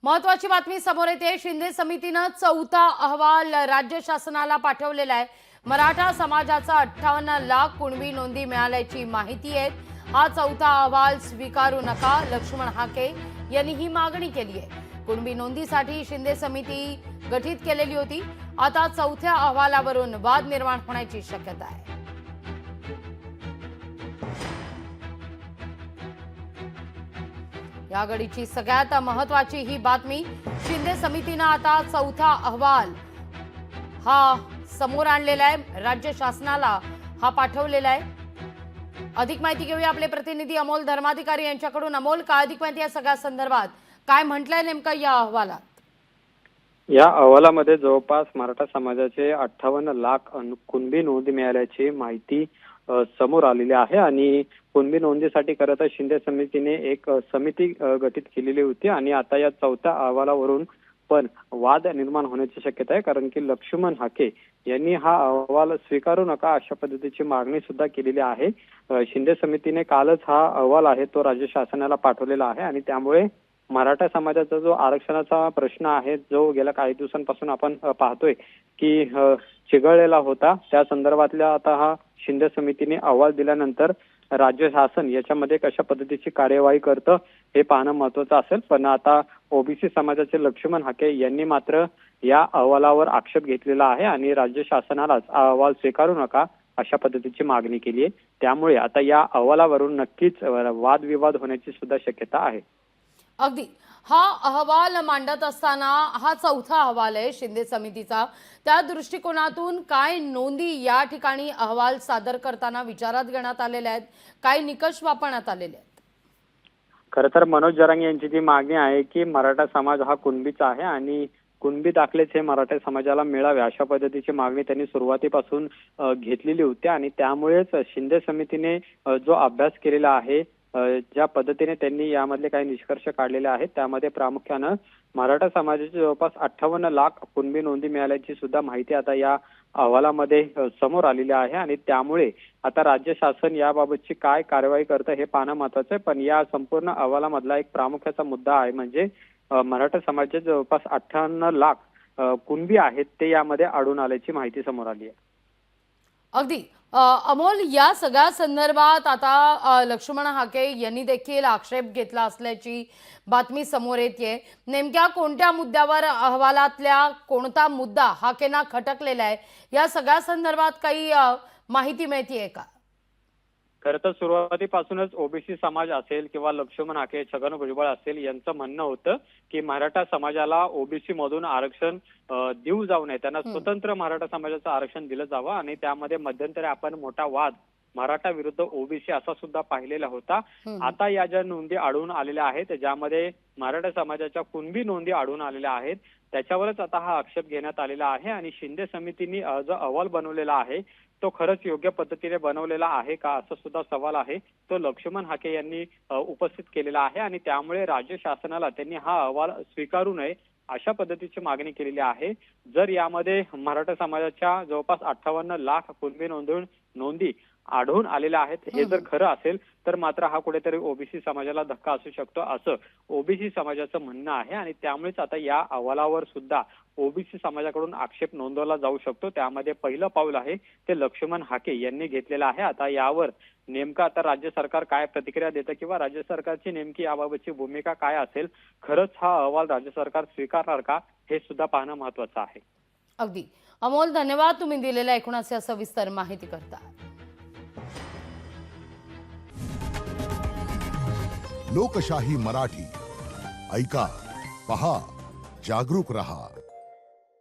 महत्वाची बातमी समोर येते। शिंदे समितीने चौथा अहवाल राज्य शासनाला पाठवलेला आहे। मराठा समाजाचा 58 लाख कुणबी नोंदी मिळाल्याची माहिती आहे। हा चौथा अहवाल स्वीकारू नका, लक्ष्मण हाके यांनी ही मागणी केली आहे। कुणबी नोंदीसाठी शिंदे समिती गठीत केलेली होती। आता चौथ्या अहवालावरून वाद निर्माण होण्याची शक्यता आहे। या घडीची सगळ्यात महत्वाची ही बातमी, शिंदे समितीने आता चौथा अहवाल हा समोर आणलेला आहे। राज्य शासनाला हा पाठवलेला आहे। अधिक माहिती घेऊया आपले प्रतिनिधी अमोल धर्माधिकारी यांच्याकडून। अमोल, काय अधिक माहिती या सगळ्या संदर्भात काय म्हटलंय नेमकं या अहवालात? या अहवालामध्ये जवळपास मराठा समाजाचे 58 लाख कुणबी नोंदी मिळाल्याची माहिती समोर आलेली आहे। आणि कुणबी नोंदीसाठी खरं तर शिंदे समितीने एक समिती गठीत केलेली होती आणि आता या चौथ्या अहवालावरून पण वाद निर्माण होण्याची शक्यता आहे। कारण की लक्ष्मण हाके यांनी हा अहवाल स्वीकारू नका अशा पद्धतीची मागणी सुद्धा केलेली आहे। शिंदे समितीने कालच हा अहवाल आहे तो राज्य शासनाला पाठवलेला आहे आणि त्यामुळे मराठा समाजाचा जो आरक्षणाचा प्रश्न आहे, जो गेल्या काही दिवसांपासून आपण पाहतोय की चिघळलेला होता, त्या संदर्भातल्या आता हा शिंदे समितीने अहवाल दिल्यानंतर राज्य शासन याच्यामध्ये कशा पद्धतीची कार्यवाही करतं हे पाहणं महत्वाचं असेल। पण आता ओबीसी समाजाचे लक्ष्मण हाके यांनी मात्र या अहवालावर आक्षेप घेतलेला आहे आणि राज्य शासनालाच अहवाल स्वीकारू नका अशा पद्धतीची मागणी केली आहे। त्यामुळे आता या अहवालावरून नक्कीच वादविवाद होण्याची सुद्धा शक्यता आहे। अगदी हा अहवाल मांडत असताना हा चौथा अहवाल आहे शिंदे समितीचा, त्या दृष्टिकोनातून काय नोंदी या ठिकाणी अहवाल सादर करताना विचारात घेण्यात आलेल्या आहेत, काय निकष वापरण्यात आलेले आहेत? खरं तर मनोज जरांगे यांची जी मागणी आहे की मराठा समाज हा कुणबीचा आहे आणि कुणबी दाखलेच हे मराठा समाजाला मिळावे अशा पद्धतीची मागणी त्यांनी सुरुवातीपासून घेतलेली होती आणि त्यामुळेच शिंदे समितीने जो अभ्यास केलेला आहे, ज्या पद्धतीने त्यांनी यामधले काही निष्कर्ष काढलेले आहेत, त्यामध्ये प्रामुख्यानं मराठा समाजाचे जवळपास 58 लाख कुणबी नोंदी मिळाल्याची सुद्धा माहिती आता या अहवालामध्ये समोर आलेली आहे आणि त्यामुळे आता राज्य शासन याबाबतची काय कारवाई करतं हे पाहणं महत्वाचं आहे। पण या संपूर्ण अहवालामधला एक प्रामुख्याचा मुद्दा आहे म्हणजे मराठा समाजाचे जवळपास 58 लाख कुणबी आहेत ते यामध्ये आढळून आल्याची माहिती समोर आली आहे। अगदी अमोल, या सगळ्या संदर्भात आता लक्ष्मण हाके यांनी देखील आक्षेप घेतला असल्याची बातमी समोर येते। नेमक्या कोणत्या मुद्द्यावर अहवालातल्या कोणता मुद्दा हाकेंना खटकलेला आहे, या सगळ्या संदर्भात काही माहिती मिळतेय का? खरं तर सुरुवातीपासूनच ओबीसी समाज असेल किंवा लक्ष्मण हाके, छगन भुजबळ असेल यांचं म्हणणं होतं की मराठा समाजाला ओबीसी मधून आरक्षण देऊ जाऊ नये, त्यांना स्वतंत्र मराठा समाजाचं आरक्षण दिलं जावं आणि त्यामध्ये मध्यंतरी आपण मोठा वाद मराठा विरुद्ध ओबीसी असा सुद्धा पाहिलेला होता। आता या ज्या नोंदी आढळून आलेल्या आहेत ज्यामध्ये मराठा समाजाच्या कुणबी नोंदी आढळून आलेल्या आहेत त्याच्यावरच आता हा आक्षेप घेण्यात आलेला आहे आणि शिंदे समितीने जो अहवाल बनवलेला आहे तो खरंच योग्य पद्धतीने बनवलेला आहे का असा सुद्धा सवाल आहे तो लक्ष्मण हाके यांनी उपस्थित केलेला आहे आणि त्यामुळे राज्य शासनाला त्यांनी हा अहवाल स्वीकारू नये अशा पद्धतीची मागणी केलेली आहे। जर यामध्ये मराठा समाजाच्या जवळपास 58 लाख कुणबी नोंदी आढळून आलेल्या आहेत हे जर खरं असेल तर मात्र हा कुठेतरी ओबीसी समाजाला धक्का असू शकतो असं ओबीसी समाजाचं म्हणणं आहे आणि त्यामुळेच आता या अहवालावर सुद्धा ओबीसी समाजाकडून आक्षेप नोंदवला जाऊ शकतो। त्यामध्ये पहिलं पाऊल आहे ते लक्ष्मण हाके यांनी घेतलेलं आहे। आता यावर नेमकं आता राज्य सरकार काय प्रतिक्रिया देतं किंवा राज्य सरकारची नेमकी याबाबतची भूमिका काय असेल, खरंच हा अहवाल राज्य सरकार स्वीकारणार का हे सुद्धा पाहणं महत्वाचं आहे। अगदी अमोल, धन्यवाद तुम्ही दिलेल्या एकूणच सविस्तर माहिती करता। लोकशाही मराठी ऐका, पहा, जागरूक रहा।